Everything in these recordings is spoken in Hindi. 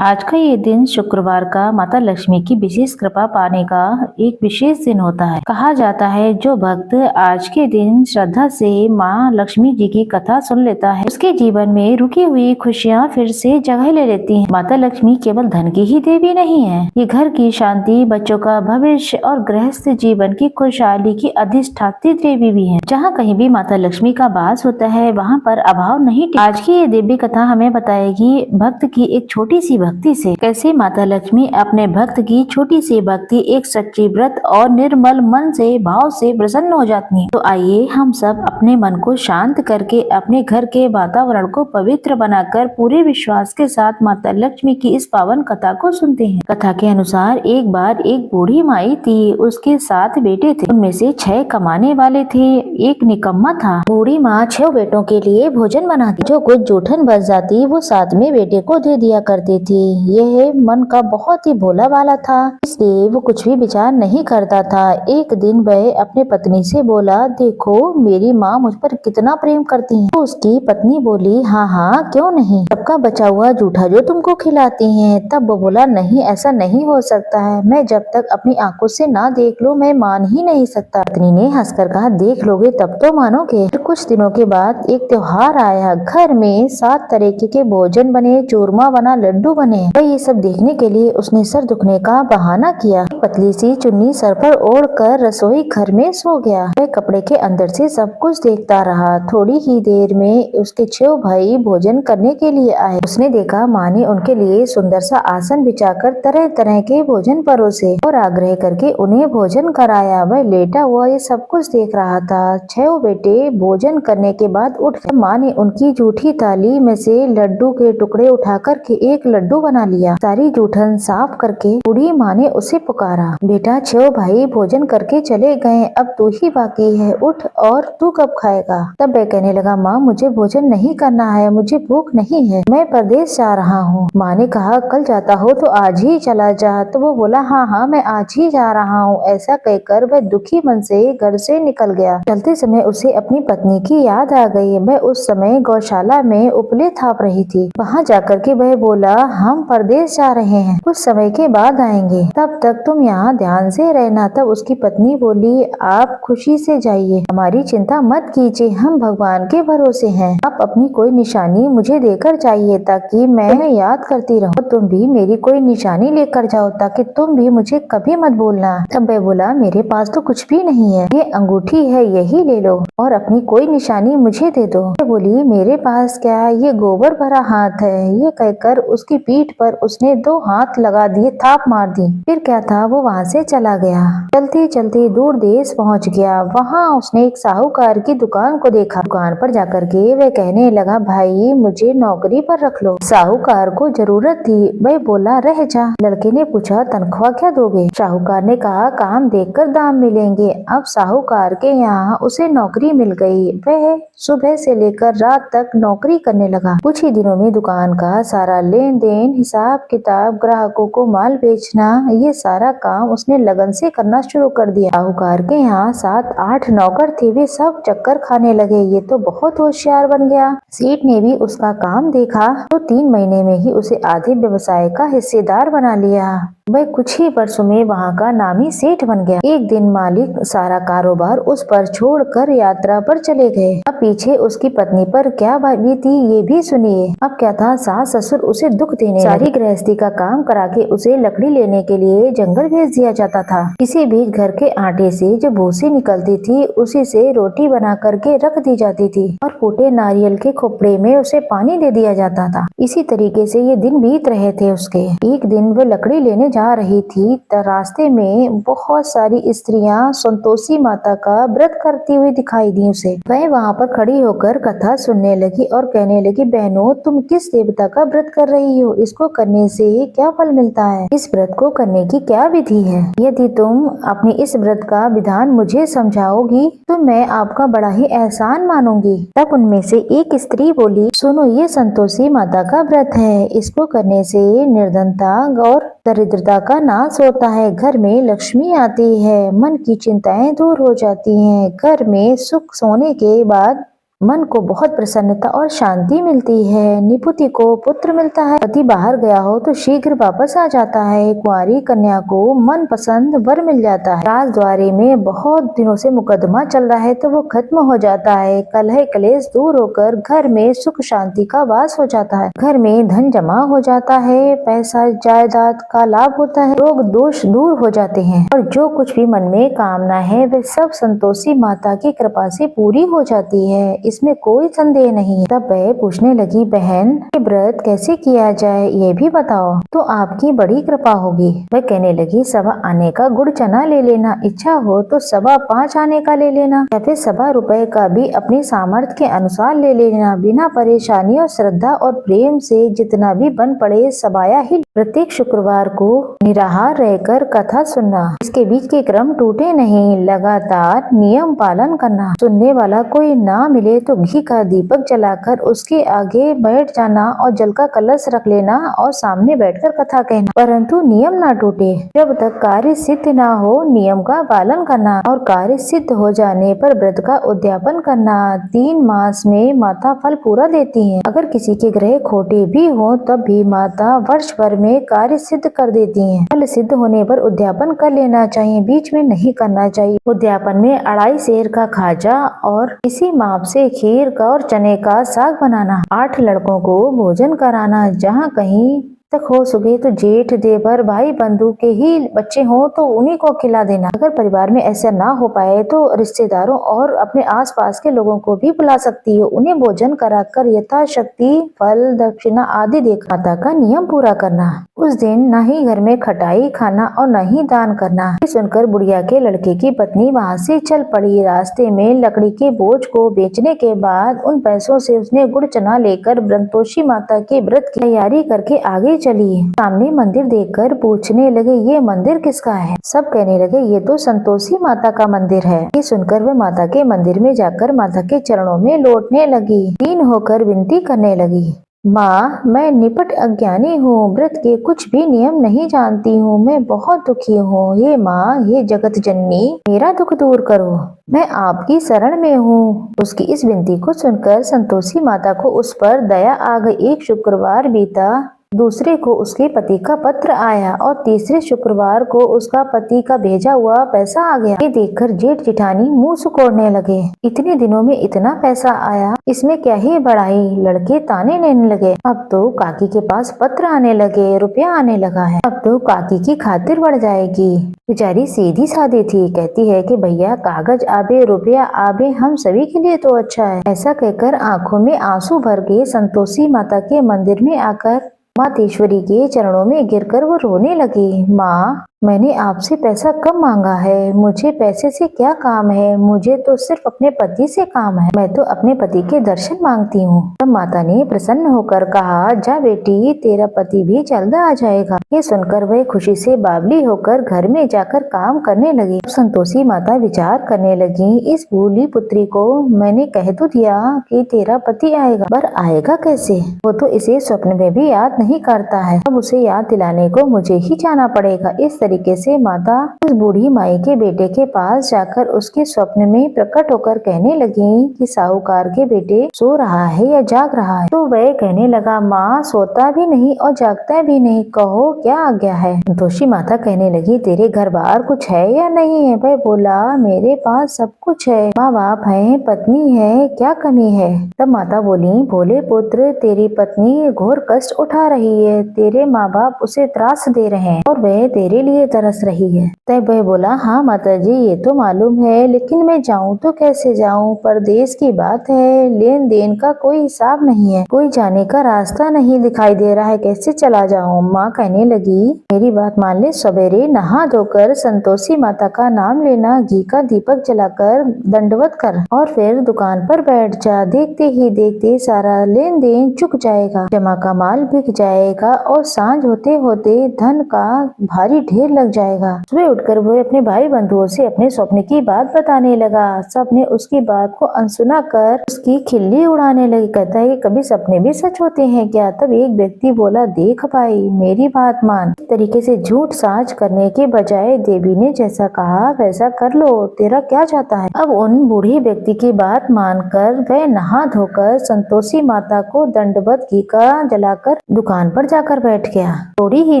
आज का ये दिन शुक्रवार का माता लक्ष्मी की विशेष कृपा पाने का एक विशेष दिन होता है। कहा जाता है जो भक्त आज के दिन श्रद्धा से माँ लक्ष्मी जी की कथा सुन लेता है, उसके जीवन में रुकी हुई खुशियाँ फिर से जगह ले लेती हैं। माता लक्ष्मी केवल धन की ही देवी नहीं है, ये घर की शांति, बच्चों का भविष्य और गृहस्थ जीवन की खुशहाली की अधिष्ठात्री देवी भी है। जहाँ कहीं भी माता लक्ष्मी का वास होता है, वहाँ पर अभाव नहीं। आज की ये दिव्य कथा हमें बताएगी भक्त की एक छोटी सी भक्ति से कैसे माता लक्ष्मी अपने भक्त की छोटी सी भक्ति, एक सच्ची व्रत और निर्मल मन से भाव से प्रसन्न हो जाती है। तो आइए हम सब अपने मन को शांत करके अपने घर के वातावरण को पवित्र बनाकर पूरे विश्वास के साथ माता लक्ष्मी की इस पावन कथा को सुनते हैं। कथा के अनुसार एक बार एक बूढ़ी माई थी, उसके 7 बेटे थे। उनमें से 6 कमाने वाले थे, एक निकम्मा था। बूढ़ी माँ 6 बेटों के लिए भोजन बनाती, जो कुछ जूठन बच जाती वो 7वें बेटे को दे दिया करती थी। यह मन का बहुत ही भोला वाला था, इसलिए वो कुछ भी विचार नहीं करता था। एक दिन वह अपने पत्नी से बोला, देखो मेरी माँ मुझ पर कितना प्रेम करती है। तो उसकी पत्नी बोली, हाँ हाँ क्यों नहीं, सबका बचा हुआ जूठा जो तुमको खिलाती हैं। तब वो बोला, नहीं ऐसा नहीं हो सकता है, मैं जब तक अपनी आंखों से ना देख लूं मैं मान ही नहीं सकता। पत्नी ने हंसकर कहा, देख लोगे तब तो मानोगे। कुछ दिनों के बाद एक त्योहार आया, घर में 7 तरह के भोजन बने, चूरमा बना, लड्डू बने। वह ये सब देखने के लिए उसने सर दुखने का बहाना किया। पतली सी चुन्नी सर पर ओढ़कर रसोई घर में सो गया। वह कपड़े के अंदर से सब कुछ देखता रहा। थोड़ी ही देर में उसके 6 भाई भोजन करने के लिए आए। उसने देखा माँ ने उनके लिए सुंदर सा आसन बिछाकर तरह तरह के भोजन परोसे और आग्रह करके उन्हें भोजन कराया। वह लेटा हुआ ये सब कुछ देख रहा था। 6 बेटे भोजन करने के बाद उठ गए। माँ ने उनकी जूठी थाली में से लड्डू के टुकड़े उठाकर के एक लड्डू बना लिया। सारी जूठन साफ करके बूढ़ी माँ ने उसे पुकारा, बेटा 6 भाई भोजन करके चले गए, अब तू ही बाकी है, उठ और तू कब खाएगा। तब वह कहने लगा, माँ मुझे भोजन नहीं करना है, मुझे भूख नहीं है, मैं परदेश जा रहा हूँ। माँ ने कहा, कल जाता हो तो आज ही चला जा। तो वो बोला, हाँ हाँ मैं आज ही जा रहा हूँ। ऐसा कहकर वह दुखी मन से घर से निकल गया। चलते समय उसे अपनी पत्नी की याद आ गई। वह उस समय गौशाला में उपले थाप रही थी। वहाँ जाकर के वह बोला, हम परदेश जा रहे हैं, कुछ समय के बाद आएंगे, तब तक तुम यहाँ ध्यान से रहना। तब उसकी पत्नी बोली, आप खुशी से जाइए, हमारी चिंता मत कीजिए, हम भगवान के भरोसे हैं। आप अपनी कोई निशानी मुझे देकर जाइए ताकि मैं याद करती रहूं। तुम भी मेरी कोई निशानी लेकर जाओ ताकि तुम भी मुझे कभी मत भूलना। तब वह बोला, मेरे पास तो कुछ भी नहीं है, ये अंगूठी है, यही ले लो और अपनी कोई निशानी मुझे दे दो। बोली, मेरे पास क्या, ये गोबर भरा हाथ है। ये कहकर उसकी पीठ पर उसने 2 हाथ लगा दिए, थाप मार दी। फिर क्या था, वो वहाँ से चला गया। चलते चलते दूर देश पहुँच गया। वहाँ उसने एक साहूकार की दुकान को देखा। दुकान पर जाकर के वह कहने लगा, भाई मुझे नौकरी पर रख लो। साहूकार को जरूरत थी। वह बोला, रह जा। लड़के ने पूछा, तनख्वाह क्या दोगे। साहूकार ने कहा, काम देखकर दाम मिलेंगे। अब साहूकार के यहाँ उसे नौकरी मिल गई। वह सुबह से लेकर रात तक नौकरी करने लगा। कुछ ही दिनों में दुकान का सारा लेन देन, हिसाब किताब, ग्राहकों को माल बेचना, ये सारा काम उसने लगन से करना शुरू कर दिया। साहूकार के यहाँ 7-8 नौकर थे, वे सब चक्कर खाने लगे। ये तो बहुत होशियार बन गया। सेठ ने भी उसका काम देखा तो 3 महीने में ही उसे आधे व्यवसाय का हिस्सेदार बना लिया। वह कुछ ही वर्षों में वहाँ का नामी सेठ बन गया। एक दिन मालिक सारा कारोबार उस पर छोड़कर यात्रा पर चले गए। अब पीछे उसकी पत्नी पर क्या बीती ये भी सुनिए। अब क्या था, सास ससुर उसे दुख देने, सारी गृहस्थी का काम करा के उसे लकड़ी लेने के लिए जंगल भेज दिया जाता था। किसी बीच घर के आटे से जो भूसी निकलती थी उसी से रोटी बना करके रख दी जाती थी और फूटे नारियल के खोपड़े में उसे पानी दे दिया जाता था। इसी तरीके से ये दिन बीत रहे थे उसके। एक दिन वो लकड़ी लेने जा रही थी तो रास्ते में बहुत सारी स्त्रियां संतोषी माता का व्रत करती हुई दिखाई दी उसे। वह वहाँ पर खड़ी होकर कथा सुनने लगी और कहने लगी, बहनों तुम किस देवता का व्रत कर रही हो, इसको करने से क्या फल मिलता है, इस व्रत को करने की क्या विधि है। यदि तुम अपनी इस व्रत का विधान मुझे समझाओगी तो मैं आपका बड़ा ही एहसान मानूंगी। तब उनमें से एक स्त्री बोली, सुनो ये संतोषी माता का व्रत है, इसको करने से निर्धनता और दरिद्रता का नाश होता है, घर में लक्ष्मी आती है, मन की चिंताएं दूर हो जाती हैं, घर में सुख सोने के बाद मन को बहुत प्रसन्नता और शांति मिलती है। निपुति को पुत्र मिलता है। पति बाहर गया हो तो शीघ्र वापस आ जाता है। कुंवारी कन्या को मन पसंद वर मिल जाता है। राजद्वारे में बहुत दिनों से मुकदमा चल रहा है तो वो खत्म हो जाता है। कलह कलेश दूर होकर घर में सुख शांति का वास हो जाता है। घर में धन जमा हो जाता है। पैसा जायदाद का लाभ होता है। रोग दोष दूर हो जाते हैं और जो कुछ भी मन में कामना है वे सब संतोषी माता की कृपा से पूरी हो जाती है। इसमें कोई संदेह नहीं है। तब वह पूछने लगी, बहन ये व्रत कैसे किया जाए ये भी बताओ तो आपकी बड़ी कृपा होगी। वह कहने लगी, 1.25 आने का गुड़ चना ले लेना, इच्छा हो तो 5.25 आने का ले लेना या फिर 1.25 रुपए का भी अपने सामर्थ्य के अनुसार ले लेना। बिना परेशानी और श्रद्धा और प्रेम से जितना भी बन पड़े सबाया ही। प्रत्येक शुक्रवार को निराहार रहकर कथा सुनना। इसके बीच के क्रम टूटे नहीं। लगातार नियम पालन करना। सुनने वाला कोई ना मिले तो घी का दीपक जलाकर उसके आगे बैठ जाना और जल का कलश रख लेना और सामने बैठकर कथा कहना। परंतु नियम ना टूटे। जब तक कार्य सिद्ध ना हो नियम का पालन करना और कार्य सिद्ध हो जाने पर व्रत का उद्यापन करना। 3 मास में माता फल पूरा देती है। अगर किसी के ग्रह खोटे भी हो तब भी माता वर्ष भर में कार्य सिद्ध कर देती है। फल सिद्ध होने पर उद्यापन कर लेना चाहिए, बीच में नहीं करना चाहिए। उद्यापन में 2.5 सेर का खाजा और इसी माप से खीर का और चने का साग बनाना। 8 लड़कों को भोजन कराना। जहाँ कहीं तक हो सके तो जेठ देवर भाई बंधु के ही बच्चे हों तो उन्हीं को खिला देना। अगर परिवार में ऐसा ना हो पाए तो रिश्तेदारों और अपने आसपास के लोगों को भी बुला सकती हो। उन्हें भोजन कराकर यथाशक्ति फल दक्षिणा आदि देकर माता का नियम पूरा करना। उस दिन न ही घर में खटाई खाना और न ही दान करना। ये सुनकर बुढ़िया के लड़के की पत्नी वहाँ से चल पड़ी। रास्ते में लकड़ी के बोझ को बेचने के बाद उन पैसों से उसने गुड़ चना लेकर संतोषी माता के व्रत की तैयारी करके आगे चली। सामने मंदिर देखकर पूछने लगे, ये मंदिर किसका है? सब कहने लगे, ये तो संतोषी माता का मंदिर है। ये सुनकर वह माता के मंदिर में जाकर माता के चरणों में लौटने लगी। दीन होकर विनती करने लगी, माँ मैं निपट अज्ञानी हूँ, व्रत के कुछ भी नियम नहीं जानती हूँ, मैं बहुत दुखी हूँ। हे माँ, हे जगत जननी, मेरा दुख दूर करो, मैं आपकी शरण में हूँ। उसकी इस विनती को सुनकर संतोषी माता को उस पर दया आ गई। एक शुक्रवार बीता, दूसरे को उसके पति का पत्र आया और तीसरे शुक्रवार को उसका पति का भेजा हुआ पैसा आ गया। ये देखकर जेठ जेठानी मुंह सुकोड़ने लगे। इतने दिनों में इतना पैसा आया, इसमें क्या ही बढ़ाई। लड़के ताने लेने लगे। अब तो काकी के पास पत्र आने लगे, रुपया आने लगा है, अब तो काकी की खातिर बढ़ जाएगी। बेचारी सीधी सादी थी, कहती है कि भैया कागज आबे रुपया आबे हम सभी के लिए तो अच्छा है। ऐसा कहकर आंखों में आंसू भर के संतोषी माता के मंदिर में आकर मातेश्वरी के चरणों में गिरकर वो रोने लगी। माँ, मैंने आपसे पैसा कम मांगा है, मुझे पैसे से क्या काम है, मुझे तो सिर्फ अपने पति से काम है, मैं तो अपने पति के दर्शन मांगती हूँ। तब माता ने प्रसन्न होकर कहा, जा बेटी, तेरा पति भी जल्द आ जाएगा। ये सुनकर वह खुशी से बावली होकर घर में जाकर काम करने लगी। संतोषी माता विचार करने लगी, इस भूली पुत्री को मैंने कह तो दिया कि तेरा पति आएगा, पर आएगा कैसे? वो तो इसे स्वप्न में भी याद नहीं करता है। अब उसे याद दिलाने को मुझे ही जाना पड़ेगा। इस तरीके से माता उस बूढ़ी माई के बेटे के पास जाकर उसके स्वप्न में प्रकट होकर कहने लगी कि साहूकार के बेटे सो रहा है या जाग रहा है। तो वह कहने लगा, माँ सोता भी नहीं और जागता भी नहीं, कहो क्या आज्ञा है। संतोषी माता कहने लगी, तेरे घर बार कुछ है या नहीं है? वह बोला, मेरे पास सब कुछ है, माँ बाप है, पत्नी है, क्या कमी है? तब माता बोली, भोले पुत्र, तेरी पत्नी घोर कष्ट उठा रही है, तेरे माँ बाप उसे त्रास दे रहे हैं और वह तेरे लिए तरस रही है। तब वह बोला, हाँ माता जी ये तो मालूम है, लेकिन मैं जाऊँ तो कैसे जाऊँ? परदेश की बात है, लेन देन का कोई हिसाब नहीं है, कोई जाने का रास्ता नहीं दिखाई दे रहा है, कैसे चला जाऊँ? माँ कहने लगी, मेरी बात मान ले, सवेरे नहा धोकर संतोषी माता का नाम लेना, घी का दीपक जलाकर दंडवत कर और फिर दुकान पर बैठ जा। देखते ही देखते सारा लेन देन चुक जाएगा, जमा का माल बिक जाएगा और सांझ होते होते धन का भारी ढेर लग जाएगा। सुबह उठकर वो अपने भाई बंधुओं से अपने स्वप्न की बात बताने लगा। सबने उसकी बात को अनसुना कर उसकी खिल्ली उड़ाने लगे। कहता है कि कभी सपने भी सच होते हैं क्या? तब एक व्यक्ति बोला, देख भाई, मेरी बात मान। इस तरीके से झूठ साज करने के बजाय देवी ने जैसा कहा वैसा कर लो, तेरा क्या जाता है। अब उन बूढ़े व्यक्ति की बात मानकर वह नहा धोकर संतोषी माता को दंडवत घी का जलाकर दुकान पर जाकर बैठ गया। थोड़ी ही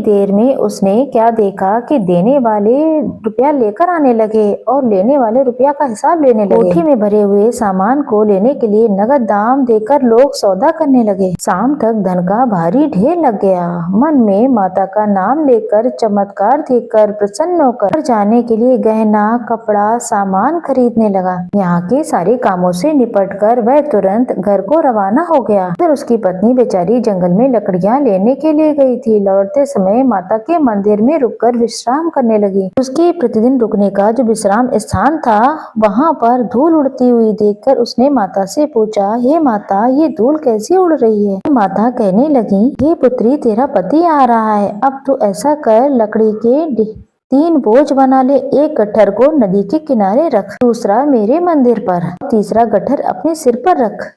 देर में उसने क्या देखा कि देने वाले रुपया लेकर आने लगे और लेने वाले रुपया का हिसाब लेने लगे। कोठी में भरे हुए सामान को लेने के लिए नगद दाम देकर लोग सौदा करने लगे। शाम तक धन का भारी ढेर लग गया। मन में माता का नाम लेकर, चमत्कार देखकर प्रसन्न होकर जाने के लिए गहना, कपड़ा, सामान खरीदने लगा। यहाँ के सारे कामों से निपटकर वह तुरंत घर को रवाना हो गया। फिर उसकी पत्नी बेचारी जंगल में लकड़ियाँ लेने के लिए गई थी। लौटते समय माता के मंदिर में रुककर विश्राम करने लगी। उसके प्रतिदिन रुकने का जो विश्राम स्थान था, वहाँ पर धूल उड़ती हुई देखकर उसने माता से पूछा, हे माता, ये धूल कैसी उड़ रही है? माता कहने लगी, हे पुत्री, तेरा पति आ रहा है। अब तू ऐसा कर, लकड़ी के 3 बोझ बना ले। एक गट्ठर को नदी के किनारे रख, दूसरा मेरे मंदिर पर, तीसरा गट्ठर अपने सिर पर रख।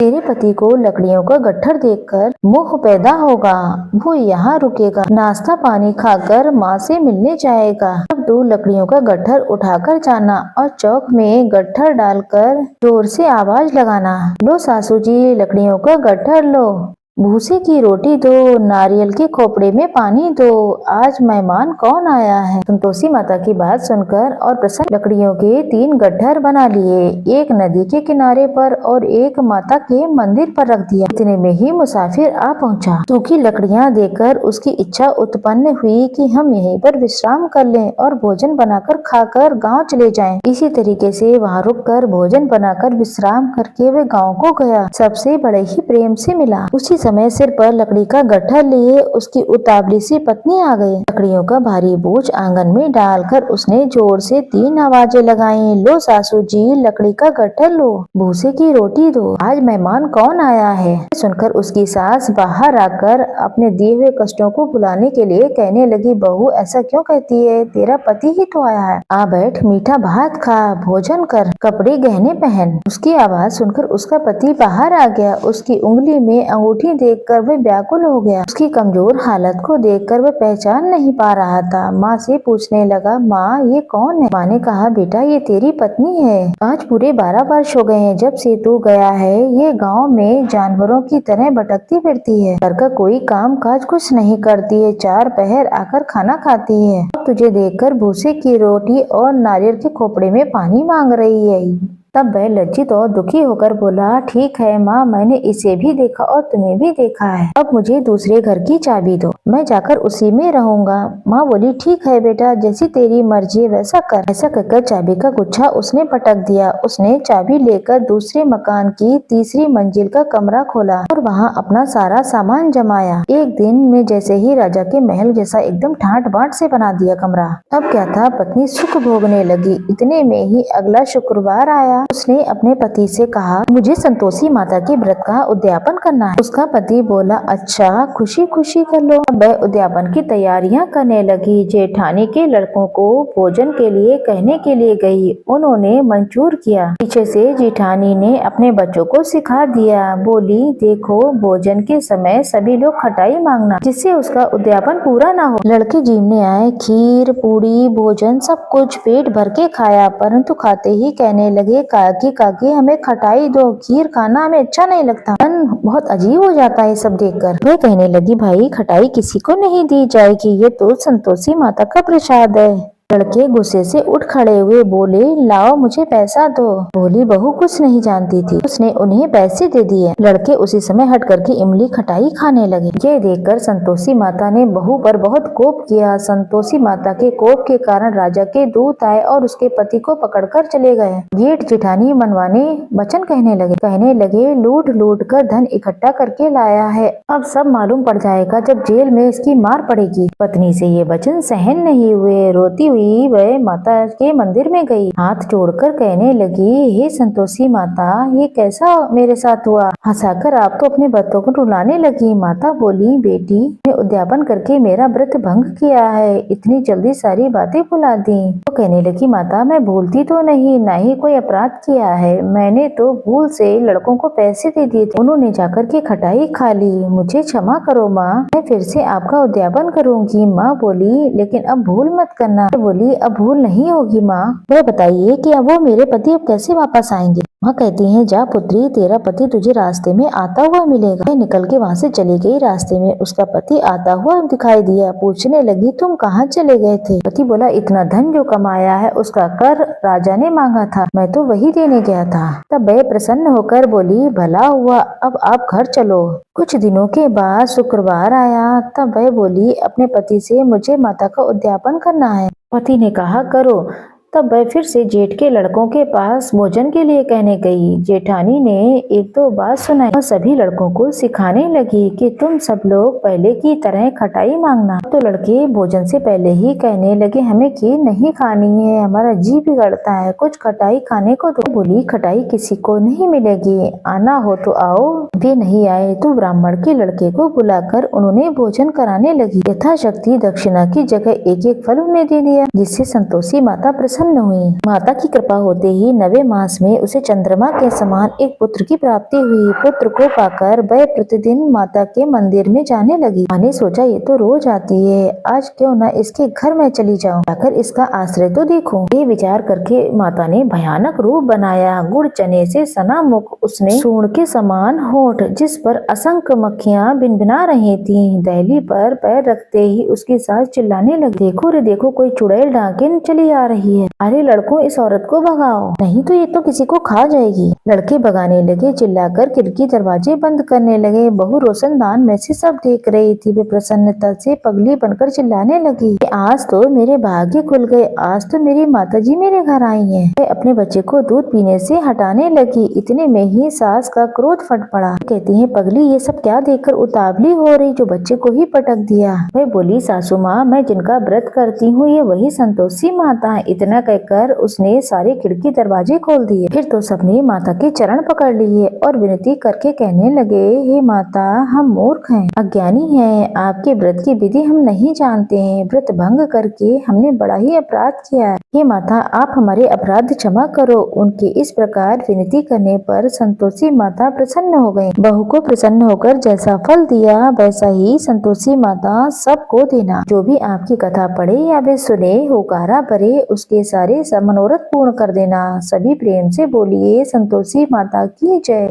तेरे पति को लकड़ियों का गट्ठर देखकर मोह पैदा होगा। वो यहाँ रुकेगा, नाश्ता पानी खाकर माँ से मिलने जाएगा। अब 2 लकड़ियों का गट्ठर उठाकर जाना और चौक में गट्ठर डालकर जोर से आवाज लगाना, लो सासू जी, लकड़ियों का गट्ठर लो, भूसे की रोटी दो, नारियल के खोपड़े में पानी दो, आज मेहमान कौन आया है। संतोषी माता की बात सुनकर और प्रसन्न लकड़ियों के 3 गट्ठर बना लिए, एक नदी के किनारे पर और एक माता के मंदिर पर रख दिया। इतने में ही मुसाफिर आ पहुंचा। सूखी लकड़ियां देखकर उसकी इच्छा उत्पन्न हुई कि हम यहीं पर विश्राम कर लें और भोजन बनाकर खाकर गाँव चले जाएं। इसी तरीके से वहाँ रुक कर भोजन बनाकर विश्राम करके वे गाँव को गया। सबसे बड़े ही प्रेम से मिला। उसी समय सिर पर लकड़ी का गट्ठर लिए उसकी उतावली सी पत्नी आ गई। लकड़ियों का भारी बोझ आंगन में डालकर उसने जोर से 3 आवाजें लगाई, लो सासू जी, लकड़ी का गट्ठर लो, भूसे की रोटी दो, आज मेहमान कौन आया है। सुनकर उसकी सास बाहर आकर अपने दिए हुए कष्टों को भुलाने के लिए कहने लगी, बहू ऐसा क्यों कहती है, तेरा पति ही तो आया है, आ बैठ, मीठा भात खा, भोजन कर, कपड़े गहने पहन। उसकी आवाज सुनकर उसका पति बाहर आ गया। उसकी उंगली में अंगूठी देखकर वह व्याकुल हो गया। उसकी कमजोर हालत को देखकर वह पहचान नहीं पा रहा था। माँ से पूछने लगा, माँ ये कौन है? माँ ने कहा, बेटा ये तेरी पत्नी है। आज पूरे 12 वर्ष हो गए हैं जब से तू गया है। ये गांव में जानवरों की तरह भटकती फिरती है, घर का कोई काम काज कुछ नहीं करती है, 4 पहर आकर खाना खाती है। अब तुझे देखकर भूसे की रोटी और नारियल के खोपड़े में पानी मांग रही है। तब वह लज्जित और दुखी होकर बोला, ठीक है माँ, मैंने इसे भी देखा और तुम्हें भी देखा है, अब मुझे दूसरे घर की चाबी दो, मैं जाकर उसी में रहूंगा। माँ बोली, ठीक है बेटा, जैसी तेरी मर्जी वैसा कर। ऐसा कहकर चाबी का गुच्छा उसने पटक दिया। उसने चाबी लेकर दूसरे मकान की 3री मंजिल का कमरा खोला और वहाँ अपना सारा सामान जमाया। एक दिन में जैसे ही राजा के महल जैसा एकदम ठाट बाट से बना दिया कमरा। अब क्या था, पत्नी सुख भोगने लगी। इतने में ही अगला शुक्रवार आया। उसने अपने पति से कहा, मुझे संतोषी माता के व्रत का उद्यापन करना है। उसका पति बोला, अच्छा, खुशी खुशी कर लो। अब वह उद्यापन की तैयारियां करने लगी। जेठानी के लड़कों को भोजन के लिए कहने के लिए गई। उन्होंने मंजूर किया। पीछे से जेठानी ने अपने बच्चों को सिखा दिया। बोली, देखो, भोजन के समय सभी लोग खटाई मांगना, जिससे उसका उद्यापन पूरा ना हो। लड़के जीवने आए, खीर, पूड़ी, भोजन सब कुछ पेट भर के खाया, परंतु खाते ही कहने लगे, काकी काकी हमें खटाई दो, खीर खाना हमें अच्छा नहीं लगता। मन बहुत अजीब हो जाता है सब देखकर। वह कहने लगी, भाई खटाई किसी को नहीं दी जाएगी, ये तो संतोषी माता का प्रसाद है। लड़के गुस्से से उठ खड़े हुए, बोले, लाओ मुझे पैसा दो। बोली बहू कुछ नहीं जानती थी। उसने उन्हें पैसे दे दिए। लड़के उसी समय हट करके इमली खटाई खाने लगे। ये देखकर संतोषी माता ने बहू पर बहुत कोप किया। संतोषी माता के कोप के कारण राजा के दूत आए और उसके पति को पकड़कर चले गए। जेठ जेठानी मनवाने वचन कहने लगे, लूट लूट कर धन इकट्ठा करके लाया है, अब सब मालूम पड़ जाएगा जब जेल में इसकी मार पड़ेगी। पत्नी से ये वचन सहन नहीं हुए। रोती हुई हुई वह माता के मंदिर में गई, हाथ जोड़कर कहने लगी, हे संतोषी माता, ये कैसा मेरे साथ हुआ? हंसाकर आप तो अपने बच्चों को रुलाने लगी। माता बोली, बेटी ने उद्यापन करके मेरा व्रत भंग किया है, इतनी जल्दी सारी बातें भुला दी। तो कहने लगी, माता मैं भूलती तो नहीं, ना ही कोई अपराध किया है, मैंने तो भूल से लड़कों को पैसे दे दिए थे, उन्होंने जाकर के खटाई खा ली, मुझे क्षमा करो माँ, मैं फिर से आपका उद्यापन करूंगी। माँ बोली, लेकिन अब भूल मत करना। बोली, अब भूल नहीं होगी माँ। वह बताइए कि अब वो मेरे पति अब कैसे वापस आएंगे? माँ कहती हैं, जा पुत्री, तेरा पति तुझे रास्ते में आता हुआ मिलेगा। वह निकल के वहाँ से चली गई। रास्ते में उसका पति आता हुआ दिखाई दिया। पूछने लगी, तुम कहाँ चले गए थे? पति बोला, इतना धन जो कमाया है उसका कर राजा ने मांगा था, मैं तो वही देने गया था। तब वह प्रसन्न होकर बोली, भला हुआ, अब आप घर चलो। कुछ दिनों के बाद शुक्रवार आया। तब वह बोली अपने पति से, मुझे माता का उद्यापन करना है। पति ने कहा, करो। तब वह फिर से जेठ के लड़कों के पास भोजन के लिए कहने गई। जेठानी ने एक दो बात सुनाई और सभी लड़कों को सिखाने लगी कि तुम सब लोग पहले की तरह खटाई मांगना। तो लड़के भोजन से पहले ही कहने लगे, हमें खीर नहीं खानी है, हमारा जी बिगड़ता है, कुछ खटाई खाने को दो। बोली, खटाई किसी को नहीं मिलेगी, आना हो तो आओ। वे नहीं आए तो ब्राह्मण के लड़के को बुलाकर उन्होंने भोजन कराने लगी। यथाशक्ति दक्षिणा की जगह एक एक फल उन्हें दे दिया, जिससे संतोषी माता प्रसन्न हुई। माता की कृपा होते ही 9वें मास में उसे चंद्रमा के समान एक पुत्र की प्राप्ति हुई। पुत्र को पाकर वह प्रतिदिन माता के मंदिर में जाने लगी। माँ ने सोचा, ये तो रोज आती है, आज क्यों न इसके घर में चली जाऊं, जाकर इसका आश्रय तो देखूं। ये विचार करके माता ने भयानक रूप बनाया। गुड़ चने से सना मुख, उसने सूंड के समान होठ, जिस पर असंख्य मक्खियां भिनभिना रही थीं। दहली पर पैर रखते ही उसकी सास चिल्लाने लगी, देखो रे देखो, कोई चुड़ैल डाकिन चली आ रही है, अरे लड़कों इस औरत को भगाओ, नहीं तो ये तो किसी को खा जाएगी। लड़के भगाने लगे, चिल्लाकर खिड़की दरवाजे बंद करने लगे। बहू रोशनदान में से सब देख रही थी। वे प्रसन्नता से पगली बनकर चिल्लाने लगी, आज तो मेरे भाग्य खुल गए, आज तो मेरी माताजी मेरे घर आई है। वे अपने बच्चे को दूध पीने से हटाने लगी। इतने में ही सास का क्रोध फट पड़ा। कहती है, पगली ये सब क्या देखकर उतावली हो रही, जो बच्चे को ही पटक दिया। वह बोली, सासू माँ, मैं जिनका व्रत करती हूँ ये वही संतोषी माता है। इतना कहकर उसने सारे खिड़की दरवाजे खोल दिए। फिर तो सबने माता के चरण पकड़ लिए और विनती करके कहने लगे, हे माता, हम मूर्ख हैं, अज्ञानी हैं, आपके व्रत की विधि हम नहीं जानते हैं, व्रत भंग करके हमने बड़ा ही अपराध किया है। हे माता, आप हमारे अपराध क्षमा करो। उनके इस प्रकार विनती करने पर संतोषी माता प्रसन्न हो गयी। बहू को प्रसन्न होकर जैसा फल दिया वैसा ही संतोषी माता सबको देना। जो भी आपकी कथा पढ़े या वे सुने, होकारा भरे, उसके सारे मनोरथ पूर्ण कर देना। सभी प्रेम से बोलिए, संतोषी माता की जय।